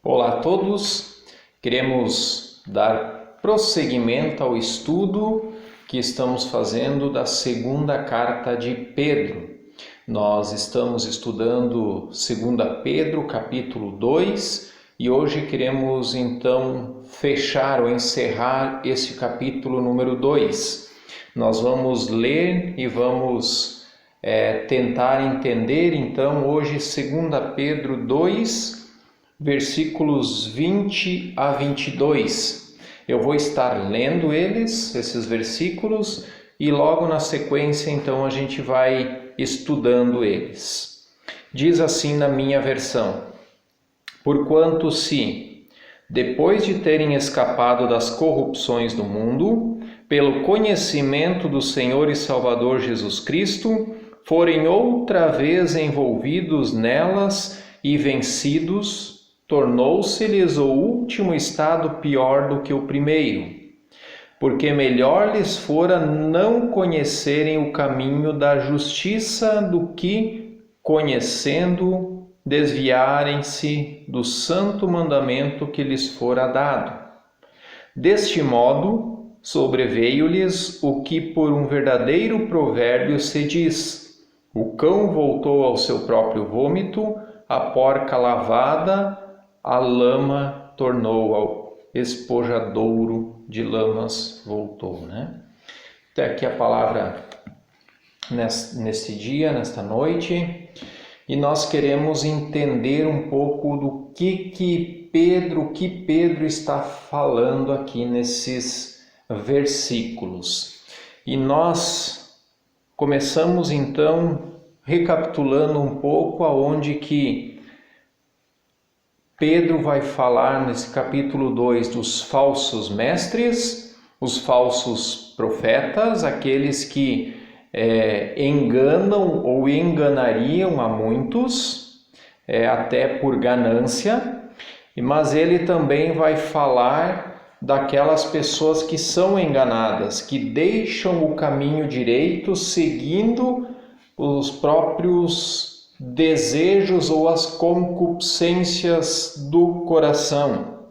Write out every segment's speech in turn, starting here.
Olá a todos, queremos dar prosseguimento ao estudo que estamos fazendo da segunda carta de Pedro. Nós estamos estudando 2 Pedro, capítulo 2, e hoje queremos então fechar ou encerrar esse capítulo número 2. Nós vamos ler e vamos tentar entender então hoje 2 Pedro 2, versículos 20 a 22. Eu vou estar lendo esses versículos, e logo na sequência então a gente vai estudando eles. Diz assim na minha versão: Porquanto se, depois de terem escapado das corrupções do mundo, pelo conhecimento do Senhor e Salvador Jesus Cristo, forem outra vez envolvidos nelas e vencidos, tornou-se-lhes o último estado pior do que o primeiro, porque melhor lhes fora não conhecerem o caminho da justiça do que, conhecendo, desviarem-se do santo mandamento que lhes fora dado. Deste modo, sobreveio-lhes o que por um verdadeiro provérbio se diz: o cão voltou ao seu próprio vômito, a porca lavada a lama tornou, ao espojadouro de lamas voltou, né? Até aqui a palavra neste dia, nesta noite, e nós queremos entender um pouco do que Pedro está falando aqui nesses versículos. E nós começamos então recapitulando um pouco aonde que Pedro vai falar nesse capítulo 2 dos falsos mestres, os falsos profetas, aqueles que enganam ou enganariam a muitos, até por ganância, mas ele também vai falar daquelas pessoas que são enganadas, que deixam o caminho direito seguindo os próprios desejos ou as concupiscências do coração.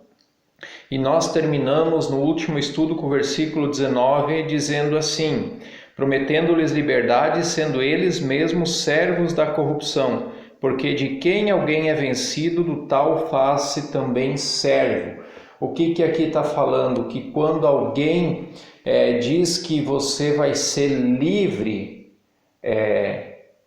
E nós terminamos no último estudo com o versículo 19 dizendo assim: prometendo-lhes liberdade, sendo eles mesmos servos da corrupção, porque de quem alguém é vencido, do tal faz-se também servo. O que aqui está falando? Que quando alguém diz que você vai ser livre,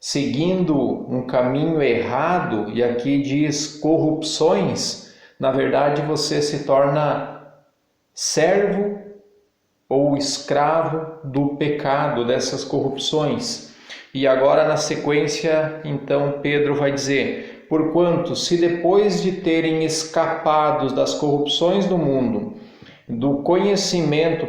seguindo um caminho errado, e aqui diz corrupções, na verdade você se torna servo ou escravo do pecado, dessas corrupções. E agora na sequência, então Pedro vai dizer: porquanto se depois de terem escapado das corrupções do mundo,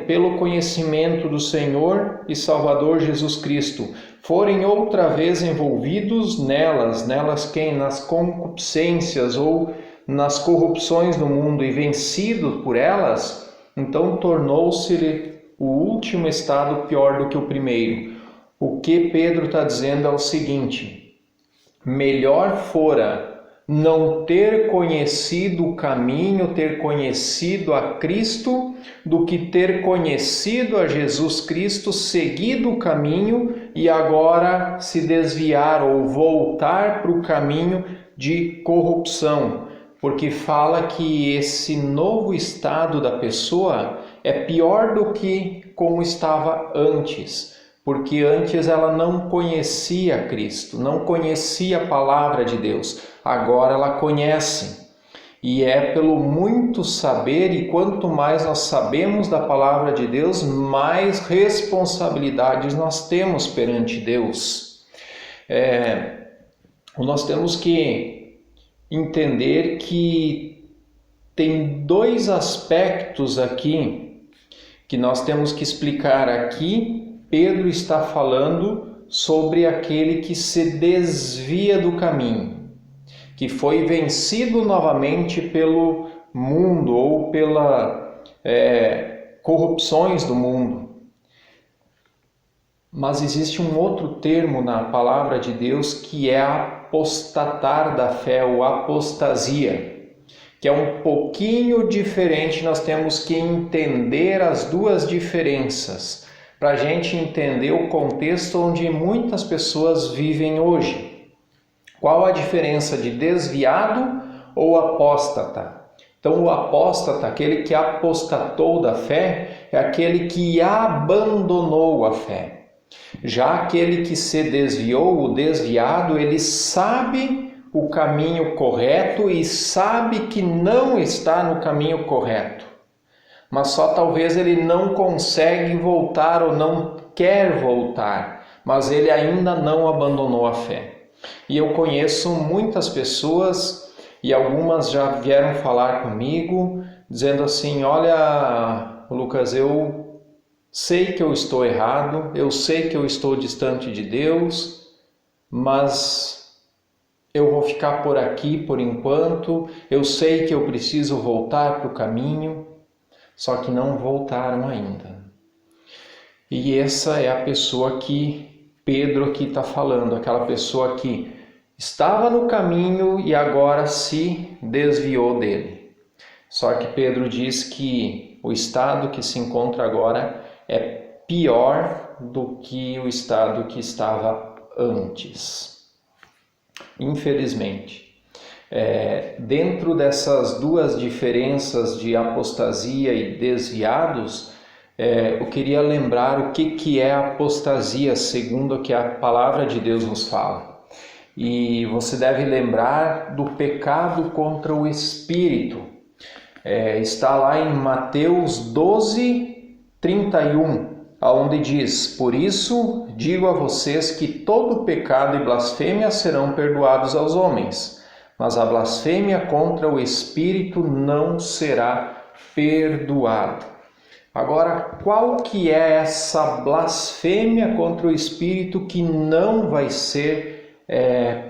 pelo conhecimento do Senhor e Salvador Jesus Cristo, forem outra vez envolvidos nelas quem? Nas concupiscências ou nas corrupções do mundo, e vencidos por elas, então tornou-se o último estado pior do que o primeiro. O que Pedro está dizendo é o seguinte: melhor fora não ter conhecido o caminho, ter conhecido a Cristo, do que ter conhecido a Jesus Cristo, seguido o caminho e agora se desviar ou voltar para o caminho de corrupção. Porque fala que esse novo estado da pessoa é pior do que como estava antes. Porque antes ela não conhecia Cristo, não conhecia a palavra de Deus. Agora ela conhece. E é pelo muito saber, e quanto mais nós sabemos da palavra de Deus, mais responsabilidades nós temos perante Deus. Nós temos que entender que tem dois aspectos aqui que nós temos que explicar aqui. Pedro está falando sobre aquele que se desvia do caminho, que foi vencido novamente pelo mundo ou pelas corrupções do mundo. Mas existe um outro termo na palavra de Deus que é apostatar da fé ou apostasia, que é um pouquinho diferente. Nós temos que entender as duas diferenças para a gente entender o contexto onde muitas pessoas vivem hoje. Qual a diferença de desviado ou apóstata? Então, o apóstata, aquele que apostatou da fé, é aquele que abandonou a fé. Já aquele que se desviou, o desviado, ele sabe o caminho correto e sabe que não está no caminho correto. Mas só talvez ele não consegue voltar ou não quer voltar, mas ele ainda não abandonou a fé. E eu conheço muitas pessoas, e algumas já vieram falar comigo, dizendo assim: olha, Lucas, eu sei que eu estou errado, eu sei que eu estou distante de Deus, mas eu vou ficar por aqui por enquanto, eu sei que eu preciso voltar para o caminho, só que não voltaram ainda. E essa é a pessoa que Pedro aqui está falando, aquela pessoa que estava no caminho e agora se desviou dele. Só que Pedro diz que o estado que se encontra agora é pior do que o estado que estava antes. Infelizmente. Dentro dessas duas diferenças de apostasia e desviados, eu queria lembrar o que é apostasia, segundo o que a palavra de Deus nos fala. E você deve lembrar do pecado contra o Espírito. Está lá em Mateus 12:31, onde diz: por isso digo a vocês que todo pecado e blasfêmia serão perdoados aos homens, mas a blasfêmia contra o Espírito não será perdoada. Agora, qual que é essa blasfêmia contra o Espírito que não vai ser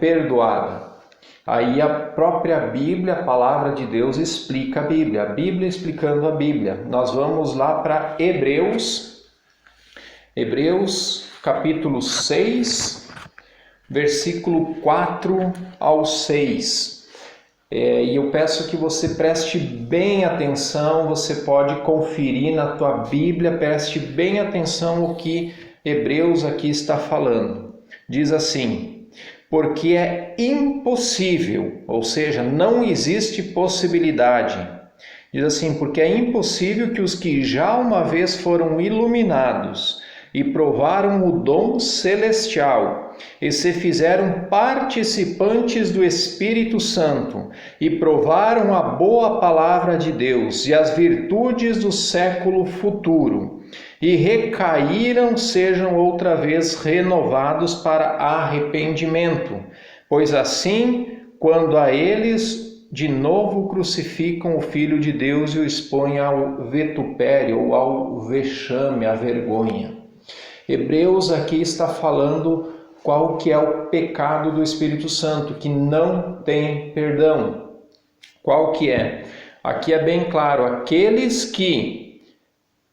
perdoada? Aí a própria Bíblia, a palavra de Deus, explica a Bíblia explicando a Bíblia. Nós vamos lá para Hebreus capítulo 6, versículo 4 ao 6. E eu peço que você preste bem atenção, você pode conferir na tua Bíblia, preste bem atenção o que Hebreus aqui está falando. Diz assim: porque é impossível, ou seja, não existe possibilidade. Diz assim: porque é impossível que os que já uma vez foram iluminados e provaram o dom celestial e se fizeram participantes do Espírito Santo e provaram a boa palavra de Deus e as virtudes do século futuro e recaíram, sejam outra vez renovados para arrependimento, pois assim, quando a eles de novo crucificam o Filho de Deus e o expõem ao vitupério ou ao vexame, à vergonha. Hebreus aqui está falando qual que é o pecado do Espírito Santo, que não tem perdão. Qual que é? Aqui é bem claro: aqueles que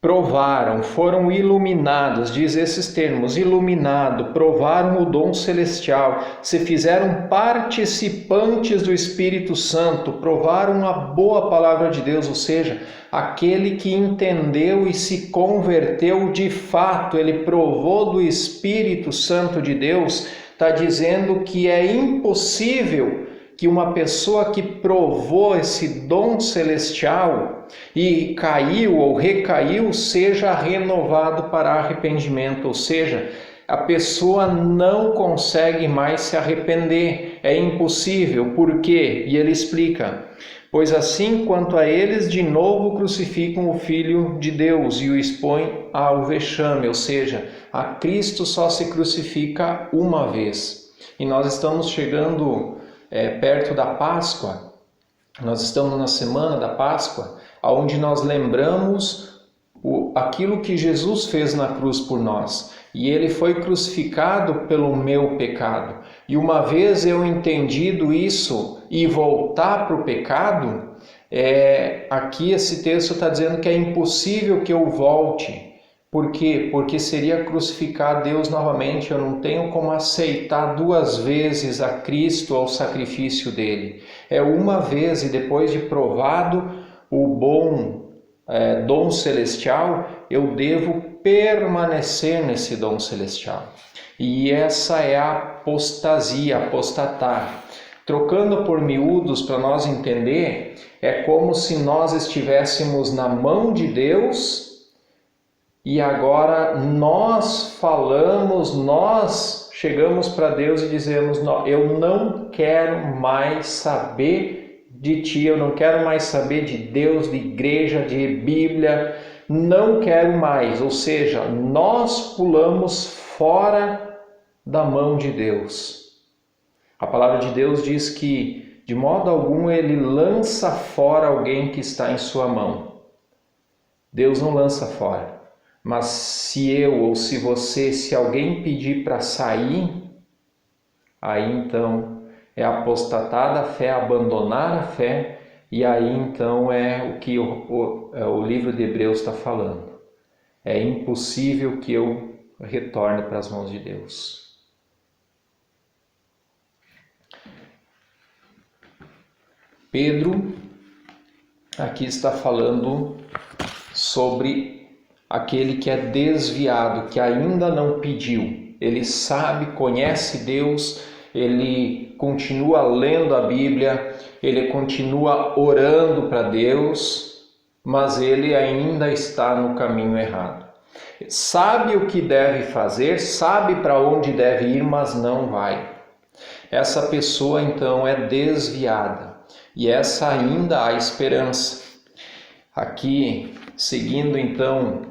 provaram, foram iluminados, diz esses termos, iluminado, provaram o dom celestial, se fizeram participantes do Espírito Santo, provaram a boa palavra de Deus, ou seja, aquele que entendeu e se converteu de fato, ele provou do Espírito Santo de Deus, está dizendo que é impossível que uma pessoa que provou esse dom celestial e caiu ou recaiu seja renovado para arrependimento, ou seja, a pessoa não consegue mais se arrepender, é impossível. Por quê? E ele explica: pois assim quanto a eles de novo crucificam o Filho de Deus e o expõem ao vexame, ou seja, a Cristo só se crucifica uma vez. E nós estamos chegando perto da Páscoa, nós estamos na semana da Páscoa, onde nós lembramos aquilo que Jesus fez na cruz por nós. E ele foi crucificado pelo meu pecado. E uma vez eu entendido isso e voltar para o pecado, aqui esse texto está dizendo que é impossível que eu volte Por quê? Porque seria crucificar Deus novamente. Eu não tenho como aceitar duas vezes a Cristo ao sacrifício dele. É uma vez, e depois de provado o bom dom celestial, eu devo permanecer nesse dom celestial. E essa é a apostasia, apostatar. Trocando por miúdos para nós entender, é como se nós estivéssemos na mão de Deus e agora nós falamos, nós chegamos para Deus e dizemos: eu não quero mais saber de Ti, eu não quero mais saber de Deus, de igreja, de Bíblia, não quero mais. Ou seja, nós pulamos fora da mão de Deus. A palavra de Deus diz que de modo algum Ele lança fora alguém que está em sua mão. Deus não lança fora. Mas se eu ou se você, se alguém pedir para sair, aí então é apostatar da fé, abandonar a fé, e aí então é o que o livro de Hebreus está falando. É impossível que eu retorne para as mãos de Deus. Pedro aqui está falando sobre aquele que é desviado, que ainda não pediu. Ele sabe, conhece Deus, ele continua lendo a Bíblia, ele continua orando para Deus, mas ele ainda está no caminho errado. Sabe o que deve fazer, sabe para onde deve ir, mas não vai. Essa pessoa então é desviada, e essa ainda há esperança. Aqui, seguindo então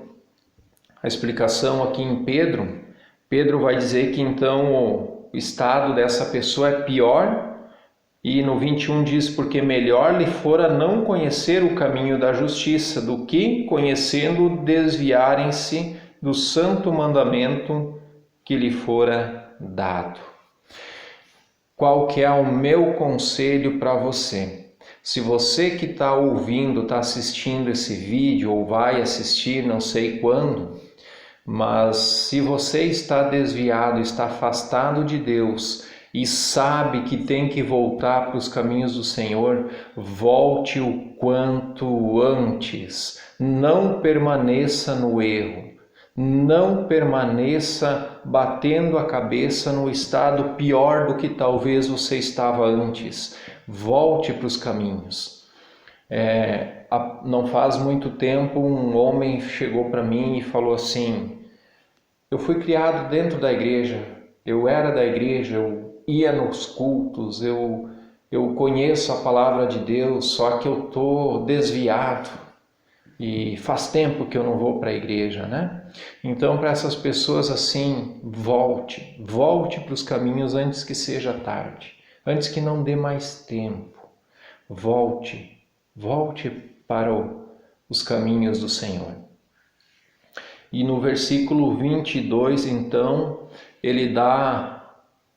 a explicação aqui em Pedro vai dizer que então o estado dessa pessoa é pior, e no 21 diz: porque melhor lhe fora não conhecer o caminho da justiça, do que, conhecendo, desviarem-se do santo mandamento que lhe fora dado. Qual que é o meu conselho para você? Se você que está ouvindo, está assistindo esse vídeo ou vai assistir, não sei quando, mas se você está desviado, está afastado de Deus e sabe que tem que voltar para os caminhos do Senhor, volte o quanto antes. Não permaneça no erro. Não permaneça batendo a cabeça no estado pior do que talvez você estava antes. Volte para os caminhos. Não faz muito tempo um homem chegou para mim e falou assim: eu fui criado dentro da igreja, eu era da igreja, eu ia nos cultos, eu conheço a palavra de Deus, só que eu estou desviado. E faz tempo que eu não vou para a igreja, né? Então, para essas pessoas assim, volte para os caminhos antes que seja tarde, antes que não dê mais tempo. Volte para os caminhos do Senhor. E no versículo 22, então, ele dá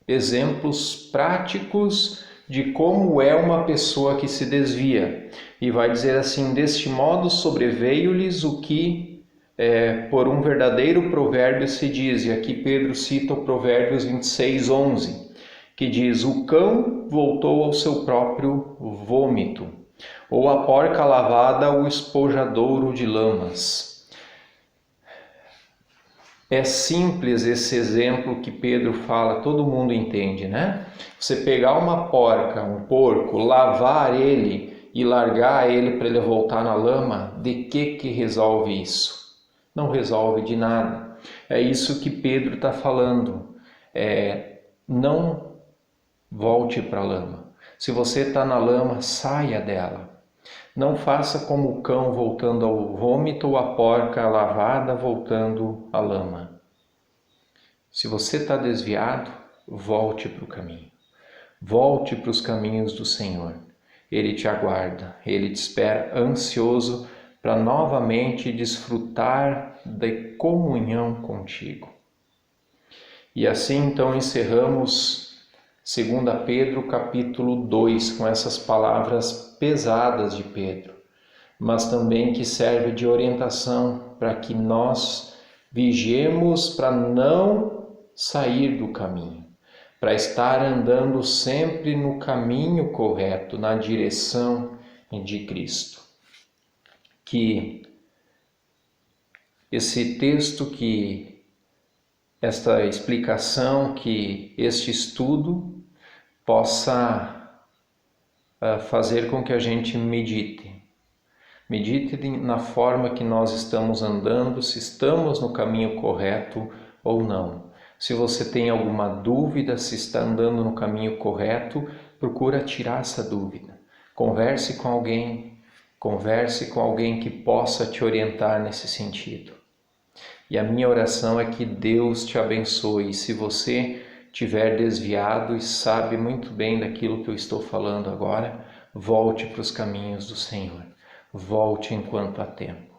exemplos práticos de como é uma pessoa que se desvia. E vai dizer assim: deste modo sobreveio-lhes o que por um verdadeiro provérbio se diz. E aqui Pedro cita o Provérbios 26:11, que diz: o cão voltou ao seu próprio vômito, ou a porca lavada ao espojadouro de lamas. É simples esse exemplo que Pedro fala, todo mundo entende, né? Você pegar uma porca, um porco, lavar ele e largar ele para ele voltar na lama, de que resolve isso? Não resolve de nada. É isso que Pedro está falando. Não volte para a lama. Se você está na lama, saia dela. Não faça como o cão voltando ao vômito ou a porca lavada voltando à lama. Se você está desviado, volte para o caminho. Volte para os caminhos do Senhor. Ele te aguarda, Ele te espera ansioso para novamente desfrutar da comunhão contigo. E assim então encerramos 2 Pedro capítulo 2 com essas palavras pesadas de Pedro, mas também que serve de orientação para que nós Vigiemos para não sair do caminho, para estar andando sempre no caminho correto, na direção de Cristo. Que esse texto, que esta explicação, que este estudo possa fazer com que a gente medite na forma que nós estamos andando, se estamos no caminho correto ou não. Se você tem alguma dúvida se está andando no caminho correto, procura tirar essa dúvida. Converse com alguém que possa te orientar nesse sentido. E a minha oração é que Deus te abençoe. Se você tiver desviado e sabe muito bem daquilo que eu estou falando agora, volte para os caminhos do Senhor. Volte enquanto há tempo.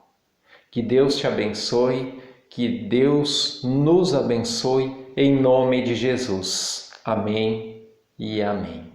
Que Deus te abençoe, que Deus nos abençoe em nome de Jesus. Amém e amém.